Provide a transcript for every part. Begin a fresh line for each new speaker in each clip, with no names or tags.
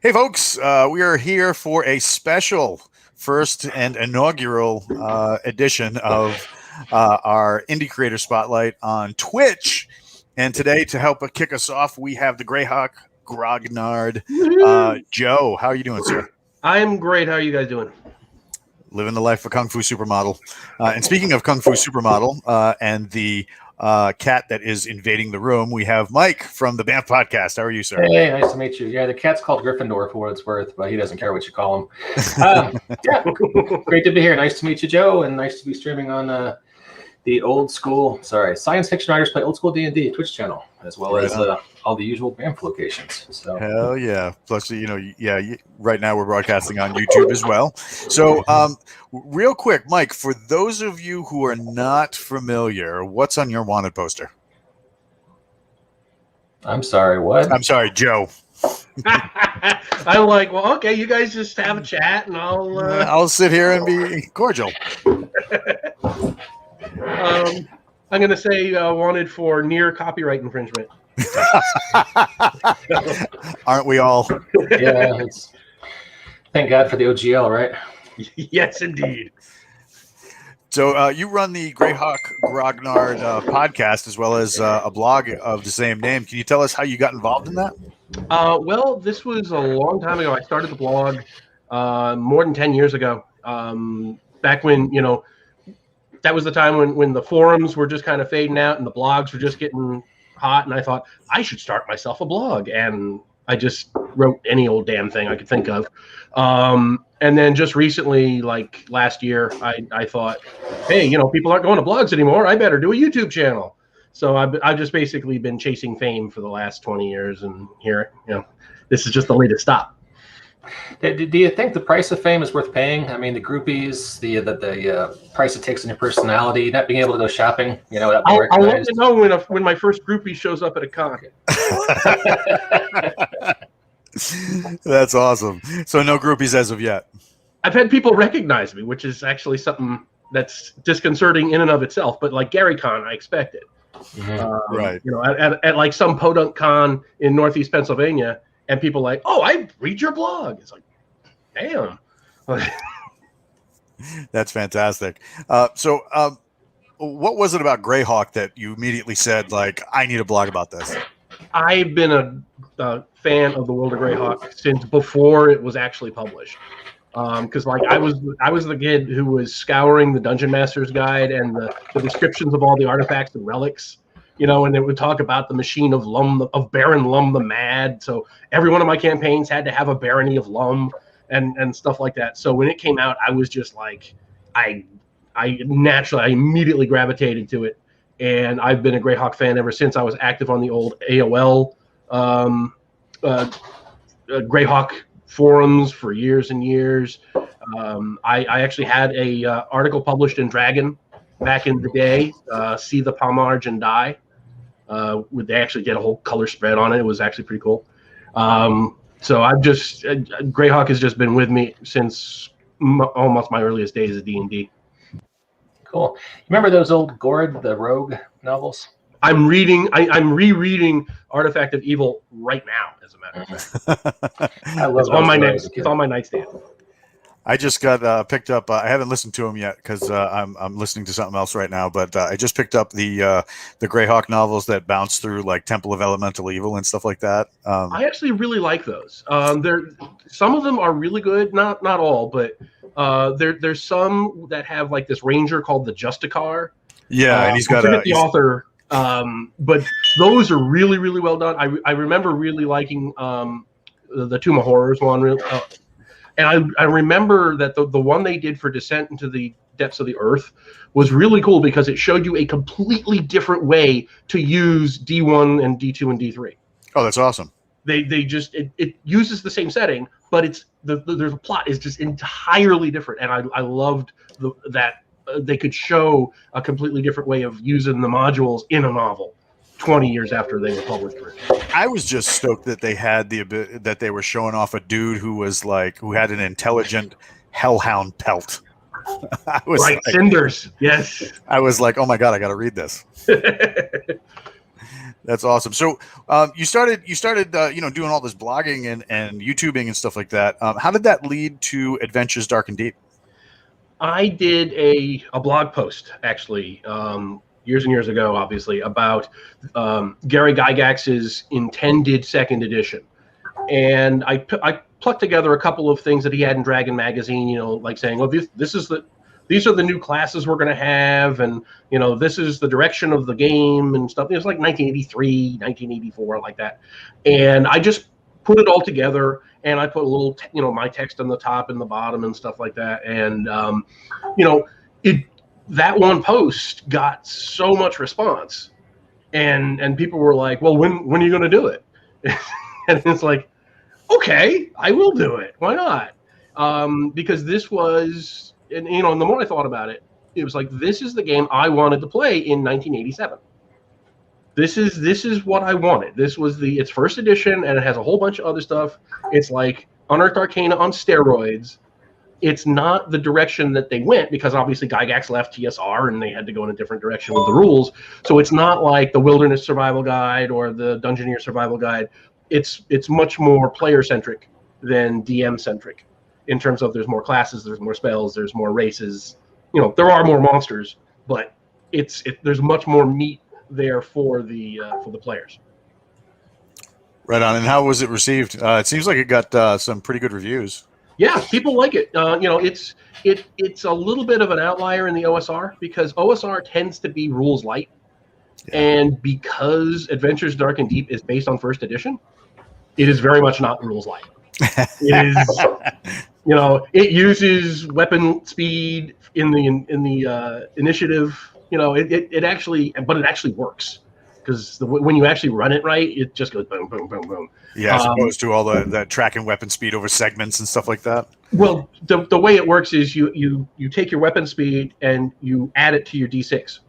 Hey, folks, we are here for a special first and inaugural edition of our Indie Creator Spotlight on Twitch. And today, to help kick us off, we have the Greyhawk, Grognard. Joe, how are you doing, sir?
I'm great. How are you guys doing?
Living the life of Kung Fu Supermodel. And speaking of Kung Fu Supermodel and the cat that is invading the room, we have Mike from the BAMF podcast. How are you, sir?
Hey, nice to meet you. Yeah, the cat's called Gryffindor for what it's worth, but he doesn't care what you call him. Yeah, great to be here. Nice to meet you, Joe, and nice to be streaming on the Science Fiction Writers Play Old School D&D Twitch channel, as well as all the usual BAMF locations. So.
Hell yeah. Plus, right now we're broadcasting on YouTube as well. So real quick, Mike, for those of you who are not familiar, what's on your wanted poster?
I'm sorry, what?
I'm sorry, Joe.
I'm like, well, okay, you guys just have a chat and
I'll sit here and be cordial.
I'm going to say wanted for near copyright infringement.
Aren't we all?
Yeah, thank God for the OGL, right?
Yes, indeed.
So you run the Greyhawk Grognard podcast as well as a blog of the same name. Can you tell us how you got involved in that?
Well, this was a long time ago. I started the blog more than 10 years ago. Back when, that was the time when the forums were just kind of fading out and the blogs were just getting hot. And I thought I should start myself a blog. And I just wrote any old damn thing I could think of. And then just recently, like last year, I thought, hey, people aren't going to blogs anymore. I better do a YouTube channel. So I've just basically been chasing fame for the last 20 years. And here, this is just the latest stop.
Do you think the price of fame is worth paying? I mean, the groupies, the price it takes on your personality, not being able to go shopping, without being
I want to know when my first groupie shows up at a con.
That's awesome. So no groupies as of yet.
I've had people recognize me, which is actually something that's disconcerting in and of itself. But like Gary Con, I expected.
Mm-hmm.
Right.
At like some podunk con in Northeast Pennsylvania. And people like, oh, I read your blog. It's like, damn.
That's fantastic. So what was it about Greyhawk that you immediately said, like, I need a blog about this?
I've been a fan of the world of Greyhawk since before it was actually published. Because I was the kid who was scouring the Dungeon Master's Guide and the descriptions of all the artifacts and relics. And it would talk about the machine of Baron Lum the Mad. So every one of my campaigns had to have a barony of Lum and stuff like that. So when it came out, I was just like, I immediately gravitated to it. And I've been a Greyhawk fan ever since. I was active on the old AOL Greyhawk forums for years and years. I actually had a article published in Dragon back in the day, See the Palmarge and Die. They actually did a whole color spread on it. It was actually pretty cool. So Greyhawk has just been with me since almost my earliest days of D&D.
Cool. Remember those old Gord the Rogue novels?
I'm rereading Artifact of Evil right now, as a matter of fact.
I love
it's on my nightstand.
I just got picked up. I haven't listened to them yet because I'm listening to something else right now. But I just picked up the Greyhawk novels that bounce through like Temple of Elemental Evil and stuff like that.
I actually really like those. Some of them are really good. Not all, but there's some that have like this ranger called the Justicar.
Yeah, and he's got
the author. But those are really, really well done. I remember really liking the Tomb of Horrors one. And I remember that the one they did for Descent into the Depths of the Earth was really cool because it showed you a completely different way to use D1 and D2 and D3.
Oh, that's awesome.
It uses the same setting, but the plot is just entirely different. And I loved that they could show a completely different way of using the modules in a novel 20 years after they were published.
I was just stoked that they had that they were showing off a dude who had an intelligent hellhound pelt. I was
like Cinders, yes.
I was like, oh my god, I got to read this. That's awesome. So you started doing all this blogging and YouTubing and stuff like that. How did that lead to Adventures Dark and Deep?
I did a blog post actually years and years ago, obviously, about Gary Gygax's intended second edition, and I plucked together a couple of things that he had in Dragon magazine. Like saying, "Oh, these are the new classes we're going to have, and this is the direction of the game and stuff." It was like 1983, 1984, like that, and I just put it all together, and I put a little, my text on the top and the bottom and stuff like that, and that one post got so much response, and people were like, "Well, when are you going to do it?" And it's like, okay, I will do it. Why not? Because this was. And the more I thought about it, it was like, this is the game I wanted to play in 1987. This is what I wanted. This was its first edition, and it has a whole bunch of other stuff. It's like Unearthed Arcana on steroids. It's not the direction that they went, because obviously Gygax left TSR and they had to go in a different direction with the rules. So it's not like the Wilderness Survival Guide or the Dungeoneer Survival Guide. It's much more player centric than DM centric. In terms of, there's more classes, there's more spells, there's more races. There are more monsters, but there's much more meat there for the players.
Right on. And how was it received? It seems like it got some pretty good reviews.
Yeah, people like it. It's a little bit of an outlier in the OSR, because OSR tends to be rules light, and because Adventures Dark and Deep is based on first edition, it is very much not rules light. It is. It uses weapon speed in the initiative. It actually works, because when you actually run it right, it just goes boom, boom, boom, boom.
Yeah, as opposed to all the tracking weapon speed over segments and stuff like that.
Well, the way it works is you take your weapon speed and you add it to your D6,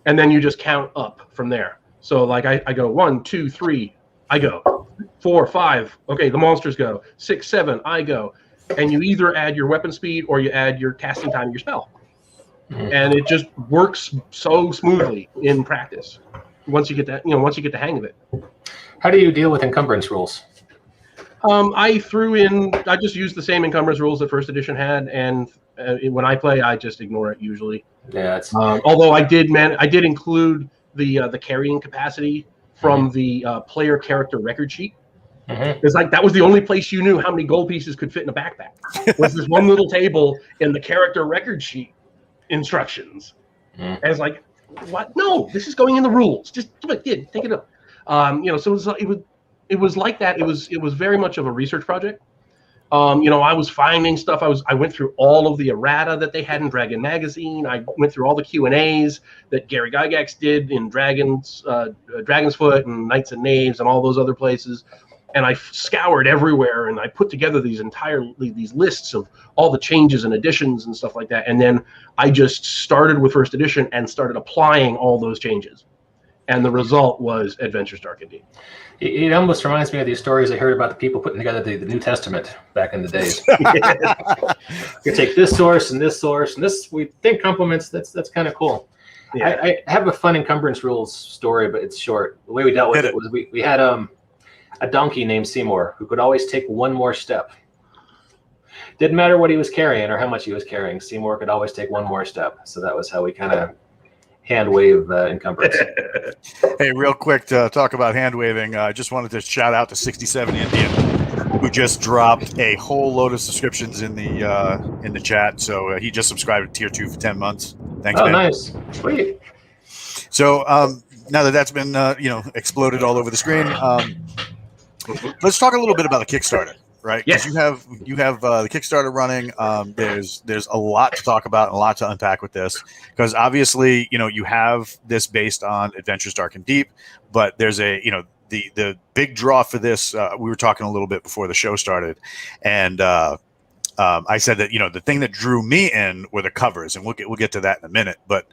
and then you just count up from there. So like I go 1, 2, 3, I go 4, 5. Okay, the monsters go 6, 7. I go. And you either add your weapon speed or you add your casting time of your spell. And it just works so smoothly in practice once you get that, once you get the hang of it.
How do you deal with encumbrance rules?
I just use the same encumbrance rules that first edition had, and when I play, I just ignore it usually.
Yeah.
Although I did include the carrying capacity from the player character record sheet. It's like that was the only place you knew how many gold pieces could fit in a backpack. Was this one little table in the character record sheet instructions? And it's like, what? No, this is going in the rules. Just take it up. So it was like that. It was very much of a research project. I was finding stuff. I went through all of the errata that they had in Dragon magazine. I went through all the Q&As that Gary Gygax did in Dragon's Foot and Knights and Knaves and all those other places. And I scoured everywhere, and I put together these lists of all the changes and additions and stuff like that. And then I just started with first edition and started applying all those changes. And the result was Adventures Dark and Deep.
It almost reminds me of these stories I heard about the people putting together the New Testament back in the days. You take this source and this, we think complements. That's kind of cool. Yeah. I have a fun encumbrance rules story, but it's short. The way we dealt with it was we had a donkey named Seymour who could always take one more step. Didn't matter what he was carrying or how much he was carrying. Seymour could always take one more step. So that was how we kind of hand wave encumbrance.
Hey, real quick to talk about hand waving. I just wanted to shout out to 67 Indian, who just dropped a whole load of subscriptions in the chat. So he just subscribed to Tier 2 for 10 months. Thanks, man.
Nice. Sweet.
So now that's been exploded all over the screen, let's talk a little bit about the Kickstarter, right? Because you have the Kickstarter running. There's a lot to talk about and a lot to unpack with this, because obviously you have this based on Adventures Dark and Deep, but there's the big draw for this. We were talking a little bit before the show started, and I said that the thing that drew me in were the covers, and we'll get to that in a minute, but.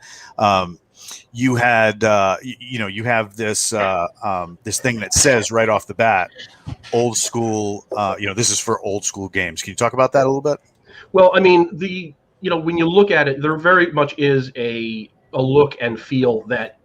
You had, you have this this thing that says right off the bat, old school. This is for old school games. Can you talk about that a little bit?
Well, I mean, when you look at it, there very much is a look and feel that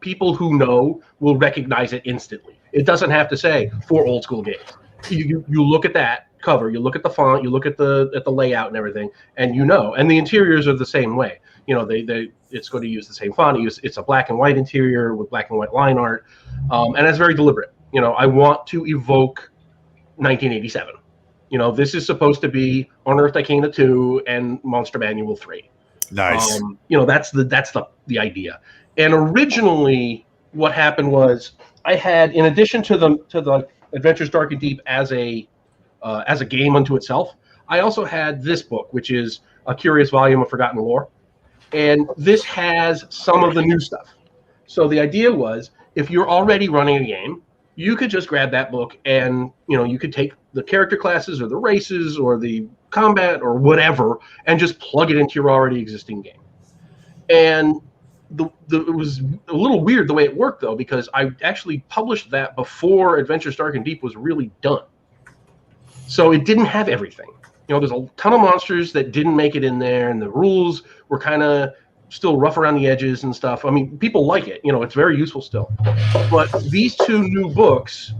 people who know will recognize it instantly. It doesn't have to say for old school games. You look at that cover, you look at the font, you look at the layout and everything, and and the interiors are the same way. It's going to use the same font. It's a black and white interior with black and white line art, and it's very deliberate. I want to evoke 1987. This is supposed to be Unearthed Arcana 2 and Monster Manual 3.
Nice.
That's the idea. And originally, what happened was I had, in addition to the Adventures Dark and Deep as a game unto itself, I also had this book, which is a curious volume of forgotten lore, and this has some of the new stuff. So the idea was, if you're already running a game, you could just grab that book and you could take the character classes or the races or the combat or whatever and just plug it into your already existing game. And it was a little weird the way it worked, though, because I actually published that before Adventures Dark and Deep was really done. So it didn't have everything. There's a ton of monsters that didn't make it in there, and the rules were kind of still rough around the edges and stuff. I mean, people like it. It's very useful still. But these two new books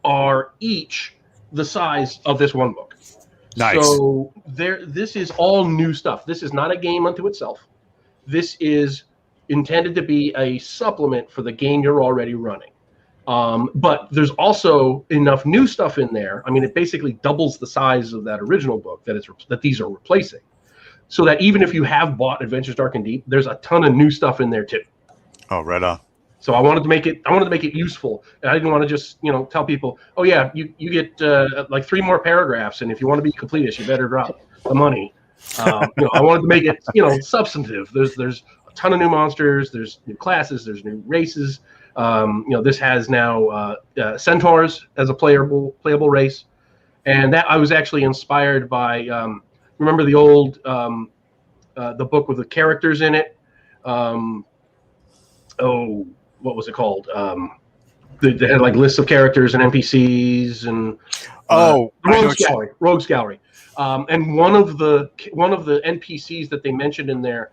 are each the size of this one book.
Nice.
So this is all new stuff. This is not a game unto itself. This is intended to be a supplement for the game you're already running. But there's also enough new stuff in there. I mean, it basically doubles the size of that original book that these are replacing. So that even if you have bought Adventures Dark and Deep, there's a ton of new stuff in there too.
Oh, right on.
So I wanted to make it useful, and I didn't want to just tell people, oh yeah, you get like 3 more paragraphs, and if you want to be completish, you better drop the money. I wanted to make it substantive. There's a ton of new monsters, there's new classes, there's new races. This has now centaurs as a playable race, and that I was actually inspired by. Remember the old the book with the characters in it? What was it called? They had like lists of characters and NPCs and Rogues Gallery. And one of the NPCs that they mentioned in there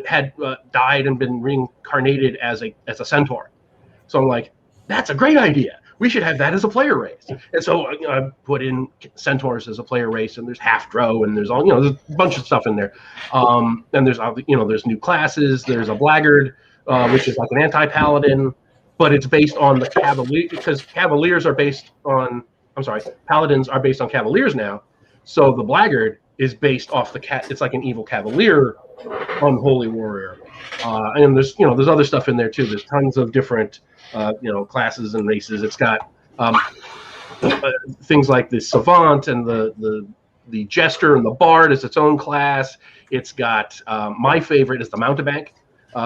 had died and been reincarnated as a centaur. So I'm like, that's a great idea. We should have that as a player race. And so I put in centaurs as a player race, and there's half drow, and there's there's a bunch of stuff in there. And there's new classes. There's a blackguard, which is like an anti-paladin, but it's based on the cavalier, because paladins are based on cavaliers now. So the blackguard is based off the cat. It's like an evil cavalier, unholy warrior. And there's other stuff in there too. There's tons of different classes and races. It's got things like the savant and the jester and the bard is its own class. It's got my favorite is the mountebank,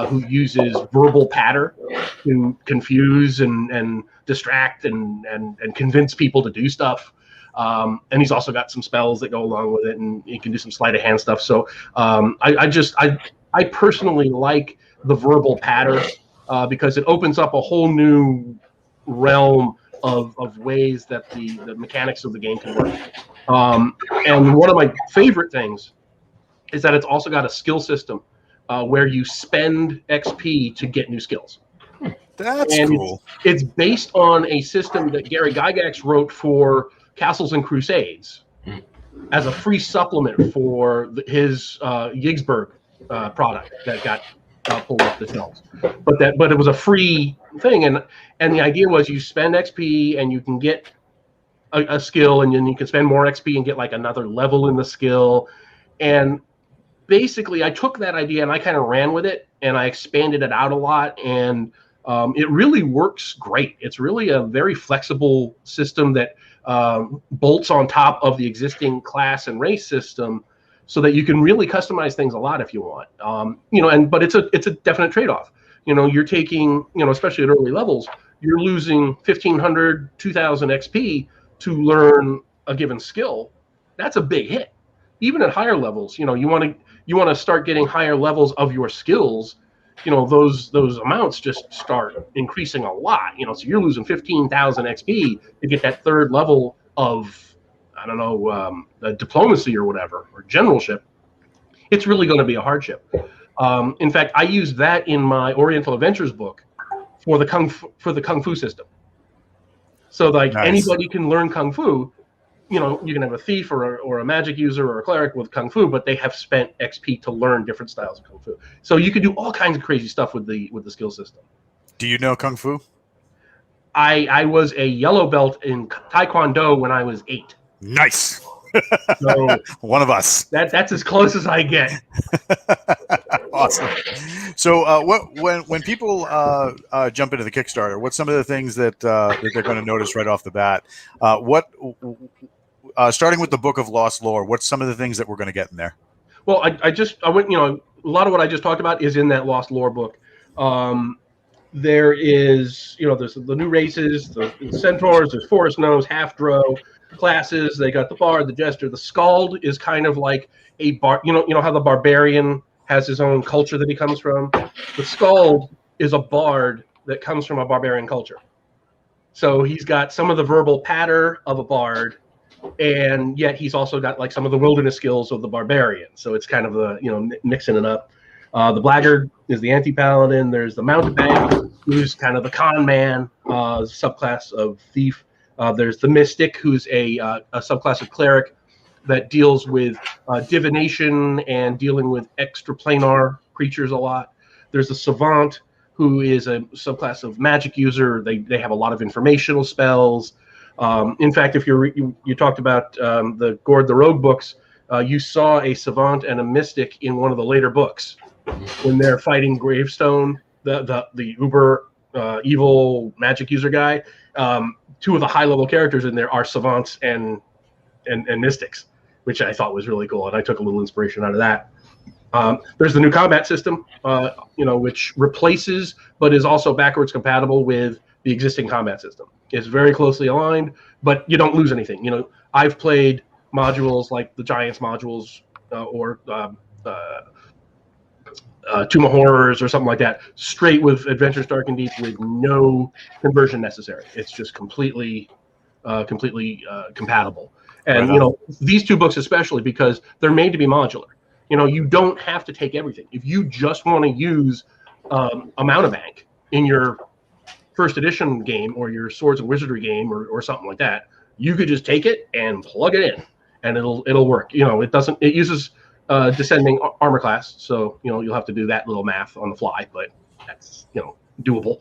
who uses verbal patter to confuse and distract and convince people to do stuff. And he's also got some spells that go along with it, and he can do some sleight of hand stuff. So I personally like the verbal patter because it opens up a whole new realm of ways that the mechanics of the game can work. And one of my favorite things is that it's also got a skill system where you spend XP to get new skills.
That's cool.
It's based on a system that Gary Gygax wrote for Castles and Crusades as a free supplement for his Yigsburg product that got pulled off the shelves. But it was a free thing, and the idea was you spend XP and you can get a skill, and then you can spend more XP and get like another level in the skill. And basically, I took that idea and I kind of ran with it, and I expanded it out a lot, and it really works great. It's really a very flexible system that bolts on top of the existing class and race system, so that you can really customize things a lot if you want. But it's a definite trade-off. You're taking, especially at early levels, you're losing 1,500, 2,000 XP to learn a given skill. That's a big hit. Even at higher levels, you want to start getting higher levels of your skills. Those amounts just start increasing a lot. So you're losing 15,000 XP to get that third level of, diplomacy or whatever, or generalship. It's really going to be a hardship. In fact, I used that in my Oriental Adventures book for the kung fu system. So like anybody can learn kung fu. You know, you can have a thief or a magic user or a cleric with kung fu, but they have spent XP to learn different styles of kung fu. So you can do all kinds of crazy stuff with the skill system.
Do you know kung fu?
I was a yellow belt in Taekwondo when I was 8.
Nice.
So
one of us.
That's as close as I get.
Awesome. So, when people jump into the Kickstarter, what's some of the things that they're going to notice right off the bat? Starting with the Book of Lost Lore, what's some of the things that we're going to get in there?
Well, I went, a lot of what I just talked about is in that Lost Lore book. There is, there's the new races, the centaurs, there's forest gnomes, half-drow classes. They got the bard, the jester. The skald is kind of like a bar. You know how the barbarian has his own culture that he comes from. The skald is a bard that comes from a barbarian culture. So he's got some of the verbal patter of a bard, and yet he's also got like some of the wilderness skills of the barbarian. So it's kind of mixing it up. The blackguard is the anti-paladin. There's the mountebank, who's kind of the con man, subclass of thief. There's the mystic, who's a subclass of cleric that deals with divination and dealing with extraplanar creatures a lot. There's the savant, who is a subclass of magic user. They have a lot of informational spells. In fact, if you talked about the Gord the Rogue books, you saw a savant and a mystic in one of the later books when they're fighting Gravestone, the uber evil magic user guy. Two of the high level characters in there are savants and mystics, which I thought was really cool, and I took a little inspiration out of that. There's the new combat system, which replaces but is also backwards compatible with the existing combat system. It's very closely aligned, but you don't lose anything. I've played modules like the Giants modules or Tomb of Horrors or something like that, straight with Adventures Dark and Deep with no conversion necessary. It's just completely compatible. And
right
these two books especially, because they're made to be modular. You don't have to take everything. If you just want to use a mountebank in your first edition game or your Swords and Wizardry game or something like that, you could just take it and plug it in, and it'll work. It uses descending armor class, so you'll have to do that little math on the fly, but that's doable.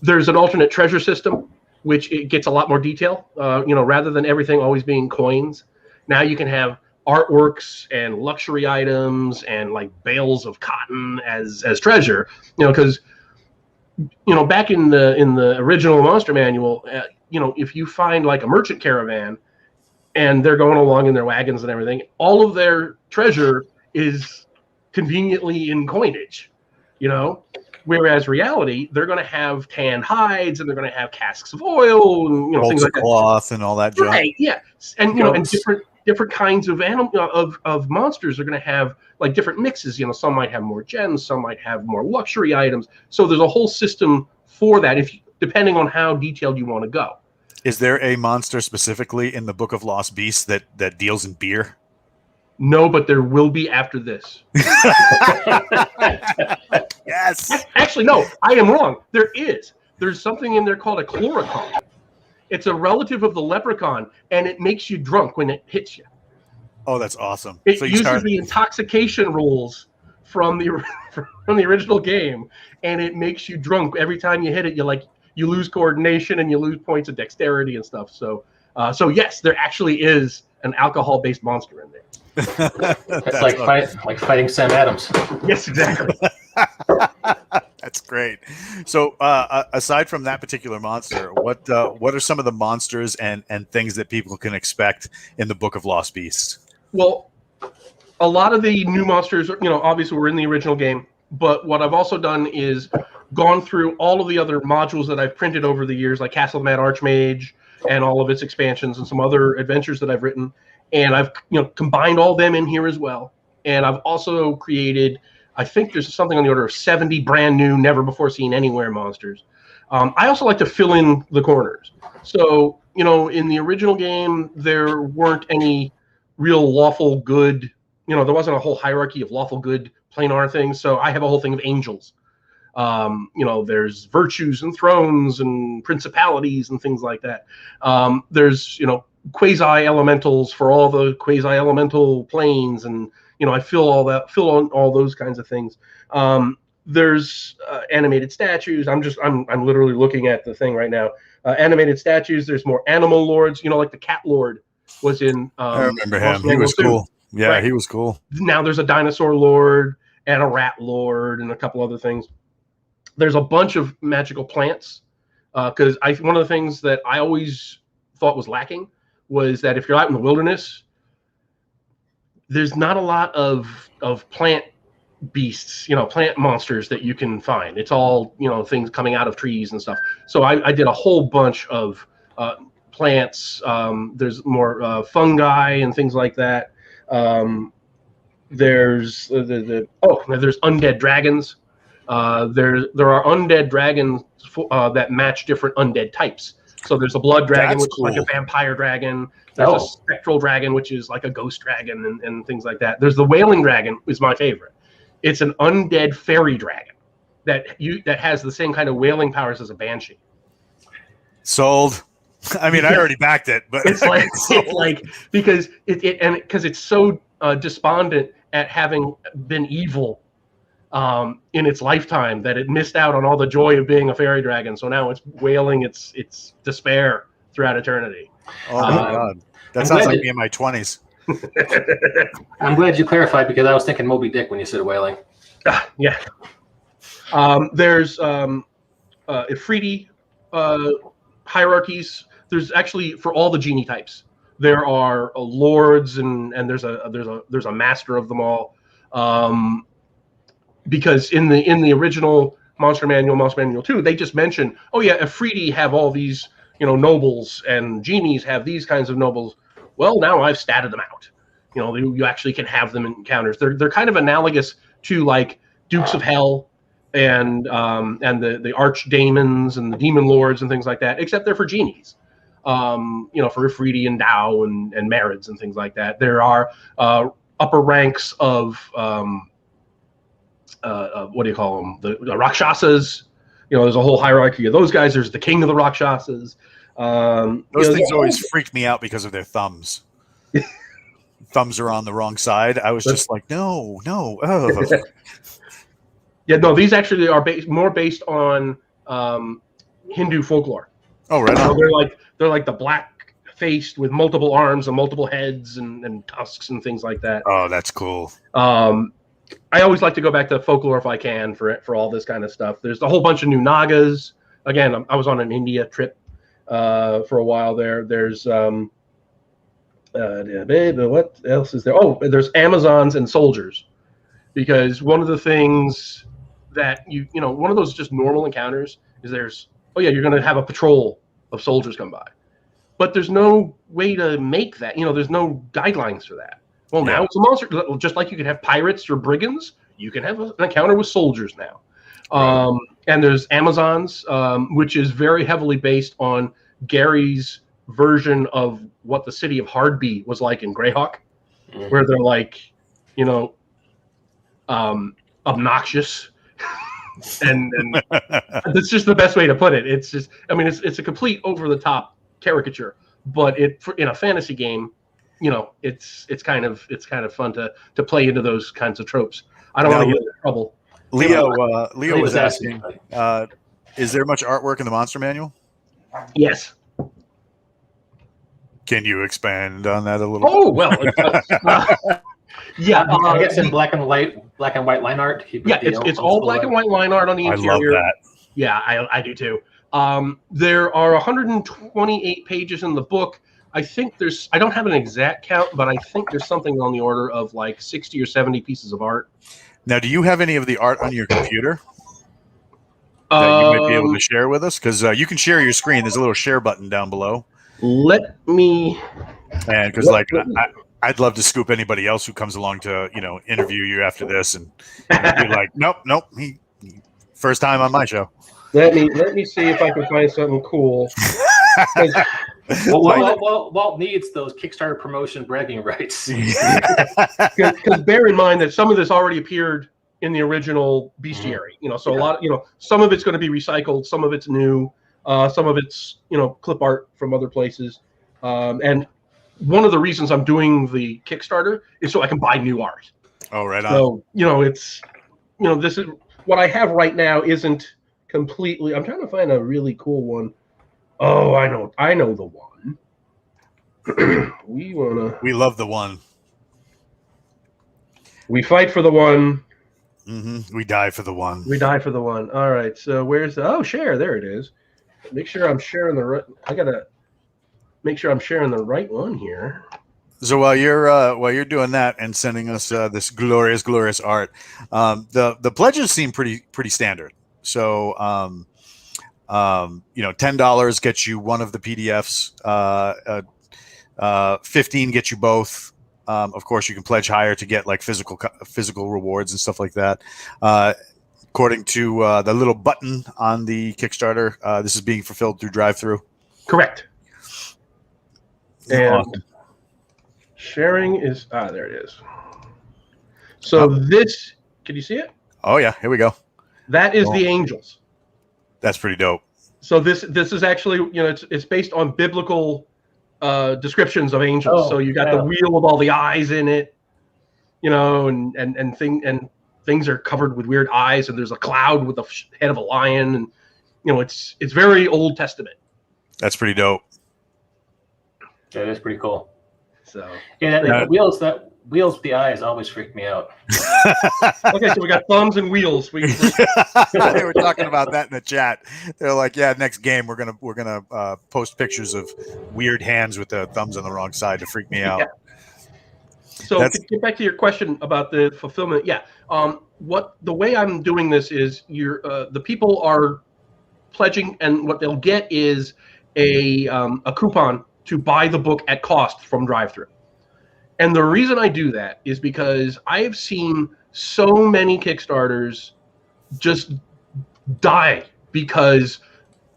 There's an alternate treasure system, which it gets a lot more detail. Rather than everything always being coins, now you can have artworks and luxury items and like bales of cotton as treasure. Because back in the original Monster Manual, if you find like a merchant caravan and they're going along in their wagons and everything, all of their treasure is conveniently in coinage, whereas reality, they're going to have tanned hides and they're going to have casks of oil and things like that.
Cloth and all that junk.
Right, yeah. And and different kinds of of monsters are going to have like different mixes. Some might have more gems, some might have more luxury items. So there's a whole system for that, depending on how detailed you want to go.
Is there a monster specifically in the Book of Lost Beasts that deals in beer?
No, but there will be after this.
Yes.
Actually, no, I am wrong. There is. There's something in there called a chloricon. It's a relative of the leprechaun, and it makes you drunk when it hits you.
Oh, that's awesome.
It uses the intoxication rules from the original game, and it makes you drunk every time you hit it. You lose coordination and you lose points of dexterity and stuff. So yes, there actually is an alcohol-based monster in there.
It's like fighting Sam Adams.
Yes, exactly.
That's great. So aside from that particular monster, what are some of the monsters and things that people can expect in the Book of Lost Beasts?
Well, a lot of the new monsters, obviously were in the original game, but what I've also done is gone through all of the other modules that I've printed over the years, like Castle of Mad Archmage and all of its expansions and some other adventures that I've written, and I've combined all them in here as well. And I've also created, I think there's something on the order of 70 brand new, never before seen anywhere monsters. I also like to fill in the corners. So, in the original game, there weren't any real lawful good there wasn't a whole hierarchy of lawful good planar things. So I have a whole thing of angels. There's virtues and thrones and principalities and things like that. There's quasi-elementals for all the quasi-elemental planes, and I fill on all those kinds of things. There's animated statues. I'm literally looking at the thing right now. Animated statues. There's more animal lords. Like the cat lord was in.
I remember him. He was cool. Yeah, right. He was cool.
Now there's a dinosaur lord and a rat lord and a couple other things. There's a bunch of magical plants because one of the things that I always thought was lacking was that if you're out in the wilderness, there's not a lot of plant beasts, plant monsters that you can find. It's all, things coming out of trees and stuff. So I did a whole bunch of plants. There's more fungi and things like that. There's there's undead dragons. There are undead dragons that match different undead types. So there's a blood dragon, which is like a vampire dragon. There's a spectral dragon, which is like a ghost dragon and things like that. There's the wailing dragon, is my favorite. It's an undead fairy dragon that has the same kind of wailing powers as a banshee.
Sold. I mean, I already backed it, but
it's like because it's so despondent at having been evil in its lifetime that it missed out on all the joy of being a fairy dragon. So now it's wailing its despair throughout eternity.
Oh my God, that sounds like me in my 20s.
I'm glad you clarified because I was thinking Moby Dick when you said whaling.
Yeah. There's Ifriti hierarchies. There's actually for all the genie types. There are lords and there's a master of them all. Because in the original Monster Manual 2, they just mentioned, Ifriti have all these nobles and genies have these kinds of nobles. Well, now I've statted them out. You actually can have them in encounters. They're kind of analogous to like Dukes of Hell and the archdemons and the demon lords and things like that, except they're for genies. For Ifriti and Tao and Marids and things like that. There are upper ranks of what do you call them? The Rakshasas. There's a whole hierarchy of those guys. There's the king of the Rakshasas.
Those things always freaked me out because of their thumbs. Thumbs are on the wrong side. I was just like, no. Oh.
Yeah, no. These actually are more based on Hindu folklore.
Oh, right.
So they're like the black faced with multiple arms and multiple heads and tusks and things like that.
Oh, that's cool.
I always like to go back to folklore if I can for all this kind of stuff. There's a whole bunch of new Nagas. Again, I was on an India trip for a while there. There's what else is there? Oh, there's Amazons and soldiers, because one of the things that one of those just normal encounters is you're going to have a patrol of soldiers come by, but there's no way to make that. There's no guidelines for that. Well, now it's a monster. Just like you can have pirates or brigands, you can have an encounter with soldiers now. And there's Amazons, which is very heavily based on Gary's version of what the city of Hardby was like in Greyhawk, where they're like, obnoxious. and that's just the best way to put it. It's just, it's a complete over-the-top caricature, but in a fantasy game, it's kind of fun to play into those kinds of tropes. I don't want to get into trouble.
Leo was asking, is there much artwork in the Monster Manual?
Yes.
Can you expand on that a little?
Oh, well. Yeah.
I guess in black and white line art.
Yeah, it's all black and white line art on the interior.
I love that.
Yeah, I do too. There are 128 pages in the book. I think I don't have an exact count, but I think there's something on the order of like 60 or 70 pieces of art.
Now, do you have any of the art on your computer that you might be able to share with us? Because you can share your screen. There's a little share button down below.
Let me.
And because I'd love to scoop anybody else who comes along to interview you after this and be like, nope, first time on my show.
Let me see if I can find something cool.
Walt needs those Kickstarter promotion bragging rights.
Because bear in mind that some of this already appeared in the original bestiary. So a lot. Some of it's going to be recycled, some of it's new, some of it's clip art from other places, and one of the reasons I'm doing the Kickstarter is so I can buy new art.
Oh, right on.
So it's this is what I have right now isn't completely. I'm trying to find a really cool one. Oh, I know the one.
We love the one.
We fight for the one.
Mm-hmm. We die for the one.
We die for the one. All right. So where's share? There it is. Make sure I'm sharing the right. I gotta make sure I'm sharing the right one here.
So while you're doing that and sending us this glorious art, the pledges seem pretty standard. So $10 gets you one of the PDFs. 15 gets you both. Of course, you can pledge higher to get like physical rewards and stuff like that. According to the little button on the Kickstarter, this is being fulfilled through drive-through.
Correct. And
Awesome.
Sharing is there it is. So this, can you see it?
Oh yeah, here we go.
That is the angels.
That's pretty dope.
So this is actually it's based on biblical descriptions of angels. So you got the wheel with all the eyes in it, and things are covered with weird eyes, and there's a cloud with the head of a lion, and it's very Old Testament.
That's pretty dope.
That is pretty cool.
So
the wheels with the eyes always freak me out.
Okay, so we got thumbs and wheels.
They were talking about that in the chat. They're like, yeah, next game we're gonna post pictures of weird hands with the thumbs on the wrong side to freak me out.
Yeah. So to get back to your question about the fulfillment, the way I'm doing this is the people are pledging, and what they'll get is a coupon to buy the book at cost from drive-thru. And the reason I do that is because I have seen so many Kickstarters just die because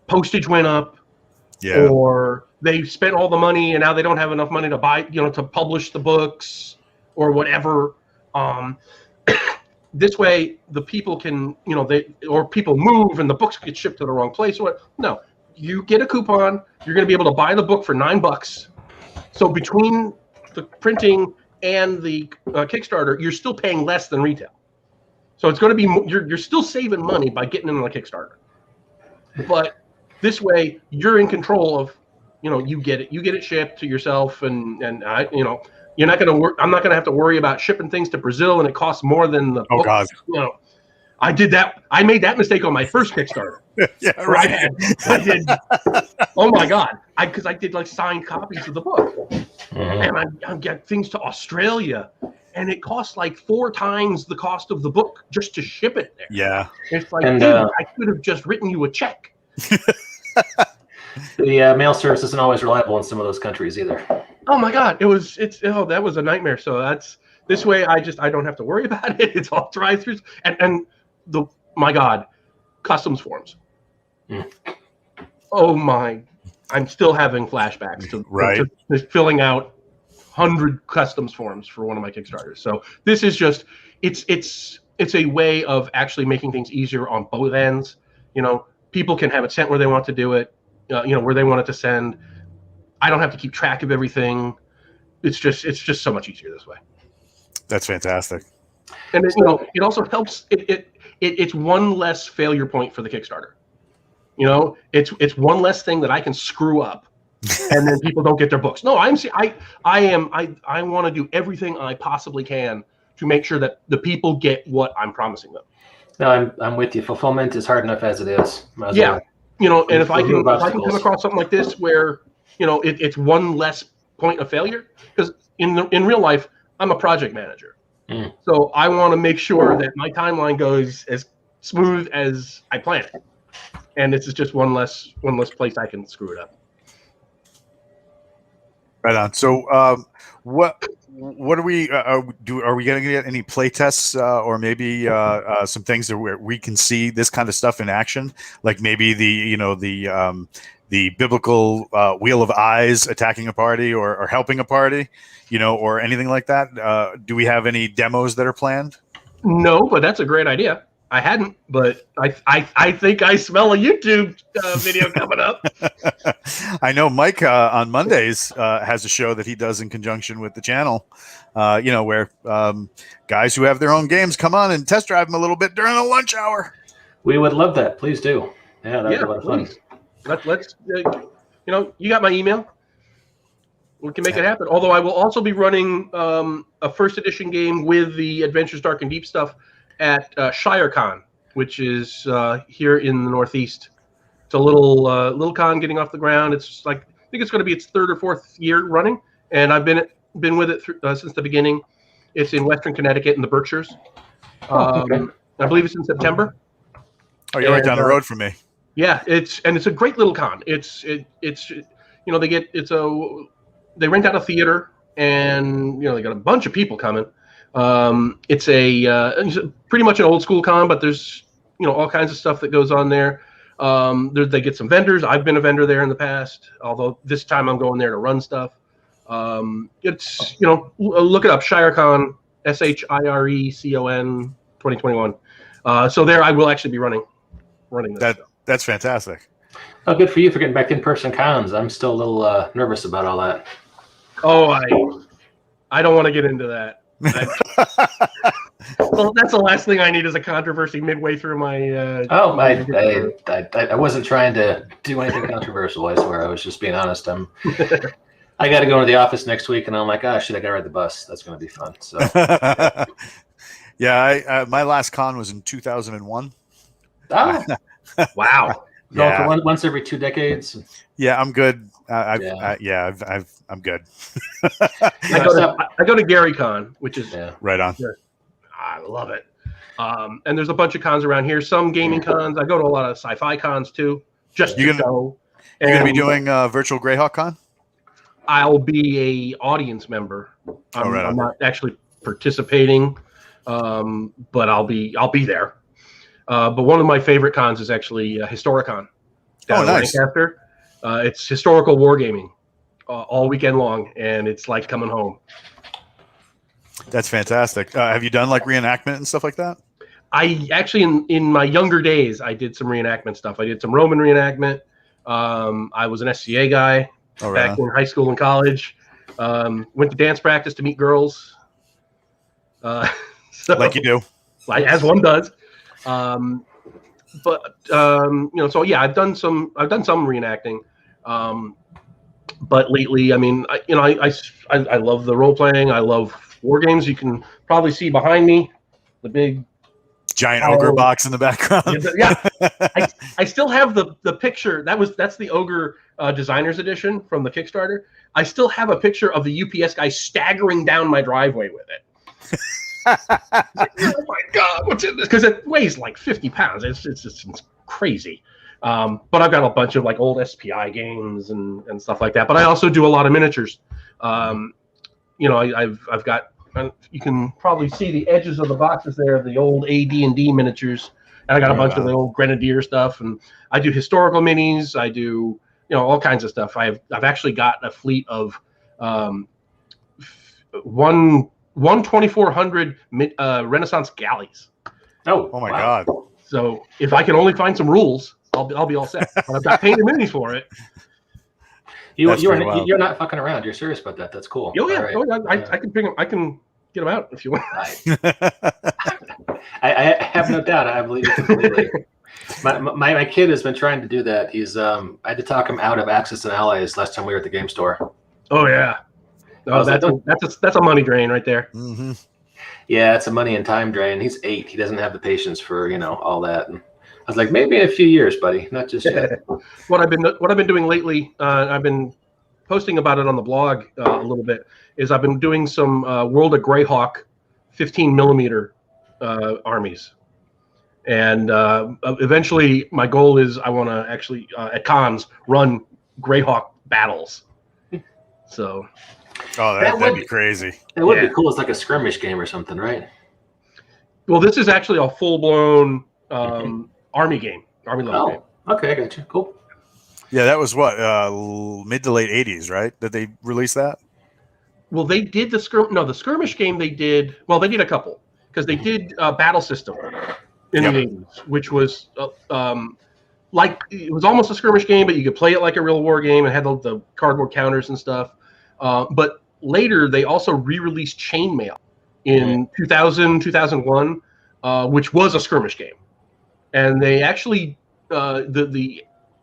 postage went up, or they spent all the money and now they don't have enough money to buy, to publish the books or whatever. This way, the people can, people move and the books get shipped to the wrong place. No, you get a coupon. You're going to be able to buy the book for $9. So between the printing and the Kickstarter, you're still paying less than retail. So it's going to be you're still saving money by getting in on the Kickstarter. But this way, you're in control of, you get it shipped to yourself, and you're not going to I'm not going to have to worry about shipping things to Brazil, and it costs more than the book.
God.
I did that. I made that mistake on my first Kickstarter.
Yeah, right.
I did. Oh my God! Because I did like signed copies of the book, and I get things to Australia, and it costs like 4 times the cost of the book just to ship it there.
Yeah,
it's like, dude, I could have just written you a check.
The mail service isn't always reliable in some of those countries either.
Oh my God! That was a nightmare. So that's this way. I don't have to worry about it. It's all drive-throughs, and my God, customs forms. Oh my, I'm still having flashbacks to filling out 100 customs forms for one of my Kickstarters. So this is just it's a way of actually making things easier on both ends. People can have it sent where they want to do it, where they want it to send. I don't have to keep track of everything. It's just so much easier this way.
That's fantastic.
And it also helps. It's one less failure point for the Kickstarter. It's one less thing that I can screw up, and then people don't get their books. No, I want to do everything I possibly can to make sure that the people get what I'm promising them.
No, I'm with you. Fulfillment is hard enough as it is.
And if I can come across something like this where it's one less point of failure, because in real life I'm a project manager. So I want to make sure that my timeline goes as smooth as I plan it, and this is just one less place I can screw it up.
Right on. So, what what are we are we going to get any play tests or maybe some things that where we can see this kind of stuff in action, like maybe the biblical wheel of eyes attacking a party or helping a party, or anything like that? Do we have any demos that are planned?
No, but that's a great idea. I hadn't, but I think I smell a YouTube video coming up.
I know Mike on Mondays has a show that he does in conjunction with the channel, where guys who have their own games come on and test drive them a little bit during the lunch hour.
We would love that. Please do. Yeah, that'd be a lot of fun.
Let's you got my email. We can make it happen. Although I will also be running a first edition game with the Adventures Dark and Deep stuff at ShireCon, which is here in the Northeast. It's a little con getting off the ground. It's like, I think it's going to be its third or fourth year running, and I've been with it since the beginning. It's in Western Connecticut in the Berkshires. Okay. I believe it's in September.
Oh, you're right down the road from me.
Yeah, it's a great little con. They rent out a theater, and they got a bunch of people coming. It's pretty much an old school con, but there's all kinds of stuff that goes on there. They get some vendors. I've been a vendor there in the past, although this time I'm going there to run stuff. It's look it up, ShireCon, ShireCon 2021. So there I will actually be running this.
That's fantastic.
Oh, good for you for getting back in-person cons. I'm still a little nervous about all that.
Oh, I don't want to get into that. Well, that's the last thing I need is a controversy midway through my.
I wasn't trying to do anything controversial. I swear, I was just being honest. I got to go into the office next week, and I'm like, shit, I got to ride the bus. That's going to be fun. So.
Yeah, my last con was in 2001.
Oh,
wow.
Yeah.
So once every 2 decades.
Yeah, I'm good. I'm good.
I go to GaryCon, which is
right on.
I love it. And there's a bunch of cons around here. Some gaming cons. I go to a lot of sci-fi cons too. You're gonna
be doing virtual Greyhawk Con?
I'll be a audience member. I'm not actually participating, but I'll be there. But one of my favorite cons is actually Historicon down in Lancaster. It's historical wargaming all weekend long, and it's like coming home.
That's fantastic. Have you done like reenactment and stuff like that?
I actually, in my younger days, I did some reenactment stuff. I did some Roman reenactment. I was an SCA guy back in high school and college. Went to dance practice to meet girls.
Like you do.
As one does. So yeah, I've done some reenacting. But lately, I mean, I love the role playing. I love war games. You can probably see behind me the big
giant ogre box in the background.
Yeah, I still have the picture. That's the ogre designers edition from the Kickstarter. I still have a picture of the UPS guy staggering down my driveway with it. Oh my God, what's in this? Because it weighs like 50 pounds. It's crazy. But I've got a bunch of like old SPI games and stuff like that. But I also do a lot of miniatures. I've got. You can probably see the edges of the boxes there, the old AD&D miniatures. And I got a bunch of the old Grenadier stuff, and I do historical minis. I do all kinds of stuff. I've actually got a fleet of 2400 Renaissance galleys.
Oh my God!
So if I can only find some rules, I'll be all set. But I've got painted minis for it.
You're not fucking around. You're serious about that. That's cool.
Oh yeah, right. I can bring them. I can get them out if you want.
I have no doubt. I believe it completely. My kid has been trying to do that. He's I had to talk him out of Axis and Allies last time we were at the game store.
Oh yeah. Oh, that's a money drain right there.
Mm-hmm.
Yeah, it's a money and time drain. He's 8. He doesn't have the patience for all that. And I was like, maybe in a few years, buddy, not just yet.
What I've been doing lately, I've been posting about it on the blog a little bit. Is I've been doing some World of Greyhawk 15 millimeter armies, and eventually my goal is I want to actually at cons run Greyhawk battles. So
Oh, that'd be crazy.
It would be cool. It's like a skirmish game or something, right?
Well, this is actually a full-blown army game, army level game.
Okay, I got you. Cool.
Yeah, that was what mid to late '80s, right? Did they release that?
Well, they did the skirmish game. They did a couple because they did Battle System in the '80s, which was like it was almost a skirmish game, but you could play it like a real war game and had the cardboard counters and stuff. But later, they also re-released Chainmail in 2000, 2001, which was a skirmish game, and they actually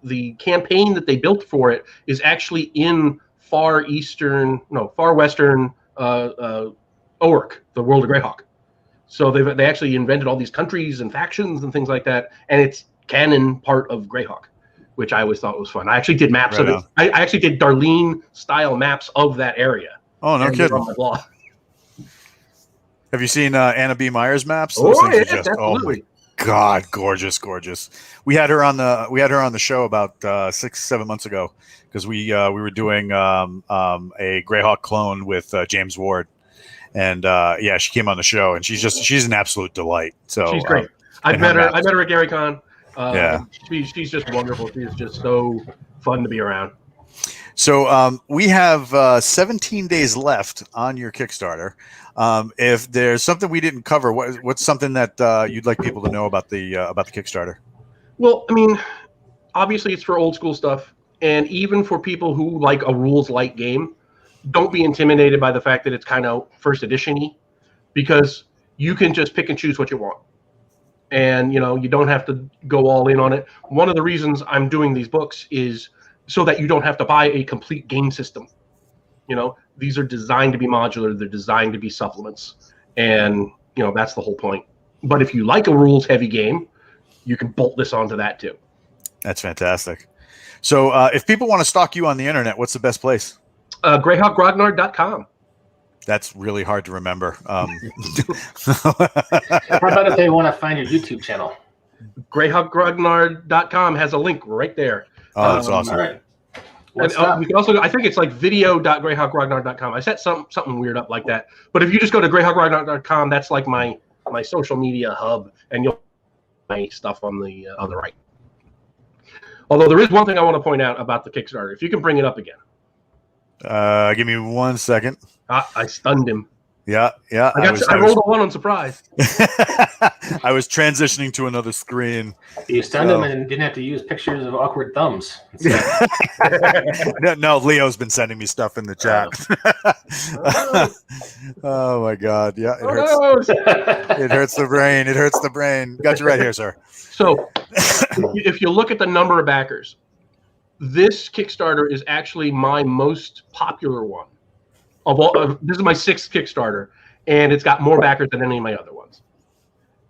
the campaign that they built for it is actually in far western Orc, the world of Greyhawk. So they actually invented all these countries and factions and things like that, and it's canon part of Greyhawk, which I always thought was fun. I actually did maps of it. I actually did Darlene style maps of that area.
Oh, no kidding!
On my blog.
Have you seen Anna B. Meyer's maps?
Those things are just,
Oh
absolutely.
my God, gorgeous. We had her on the show about 6-7 months ago because we were doing a Greyhawk clone with James Ward, and she came on the show, and she's an absolute delight. So
she's great. I met her at GaryCon. She's just wonderful. She's just so fun to be around.
So we have 17 days left on your Kickstarter. If there's something we didn't cover, what's something that you'd like people to know about the Kickstarter?
Well, I mean, obviously it's for old school stuff, and even for people who like a rules light game, don't be intimidated by the fact that it's kind of first edition-y, because you can just pick and choose what you want, and you don't have to go all in on it. One of the reasons I'm doing these books is so that you don't have to buy a complete game system. These are designed to be modular. They're designed to be supplements. And, that's the whole point. But if you like a rules-heavy game, you can bolt this onto that too. That's
fantastic. So if people want to stalk you on the internet, what's the best place?
GreyhawkGrognard.com.
That's really hard to remember.
How about if they want to find your YouTube channel?
GreyhawkGrognard.com has a link right there.
Oh, that's awesome.
All right.
And, you can also, I think it's like video.greyhawkgrognard.com. I set something weird up like that. But if you just go to greyhawkgrognard.com, that's like my social media hub, and you'll find my stuff on the right. Although there is one thing I want to point out about the Kickstarter. If you can bring it up again.
Give me 1 second.
I stunned him.
Yeah.
I rolled a 1 on surprise.
I was transitioning to another screen.
You stunned him and didn't have to use pictures of awkward thumbs.
No, Leo's been sending me stuff in the chat. Oh my God. Yeah, it hurts. It hurts the brain. It hurts the brain. Got you right here, sir.
So if you look at the number of backers, this Kickstarter is actually my most popular one. This is my 6th Kickstarter, and it's got more backers than any of my other ones.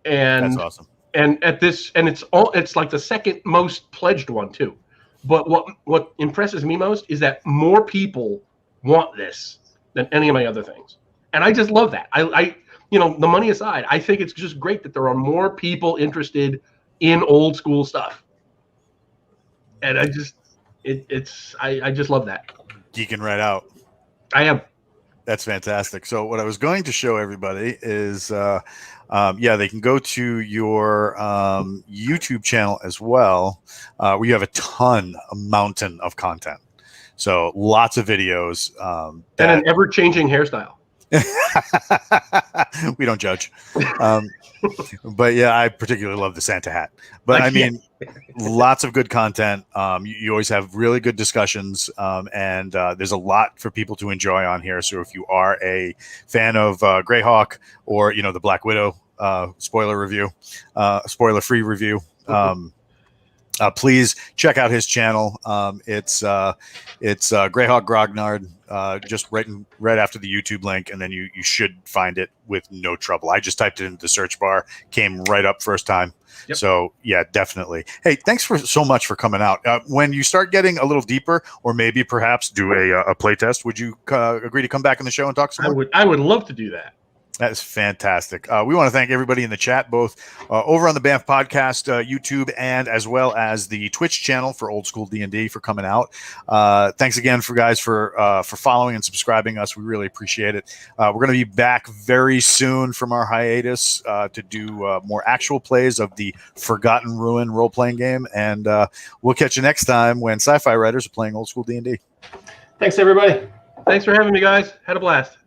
And
that's awesome.
And it's like the second most pledged one too. But what impresses me most is that more people want this than any of my other things, and I just love that. I the money aside, I think it's just great that there are more people interested in old school stuff, and I just love that.
Geeking right out.
I am.
That's fantastic. So what I was going to show everybody is, they can go to your YouTube channel as well, where you have a mountain of content. So lots of videos.
And an ever-changing hairstyle.
We don't judge. But yeah, I particularly love the Santa hat. But I mean, lots of good content. You always have really good discussions, and there's a lot for people to enjoy on here. So if you are a fan of Greyhawk or the Black Widow spoiler-free review, please check out his channel. It's Greyhawk Grognard. Just right after the YouTube link, and then you should find it with no trouble. I just typed it into the search bar, came right up first time. Yep. So yeah, definitely. Hey, thanks so much for coming out. When you start getting a little deeper, or maybe perhaps do a play test, would you agree to come back on the show and talk some more?
I would love to do that.
That is fantastic. We want to thank everybody in the chat, both over on the Banff Podcast YouTube and as well as the Twitch channel for Old School D&D for coming out. Thanks again for following and subscribing us. We really appreciate it. We're going to be back very soon from our hiatus to do more actual plays of the Forgotten Ruin role-playing game, and we'll catch you next time when sci-fi writers are playing Old School D&D.
Thanks, everybody.
Thanks for having me, guys. Had a blast.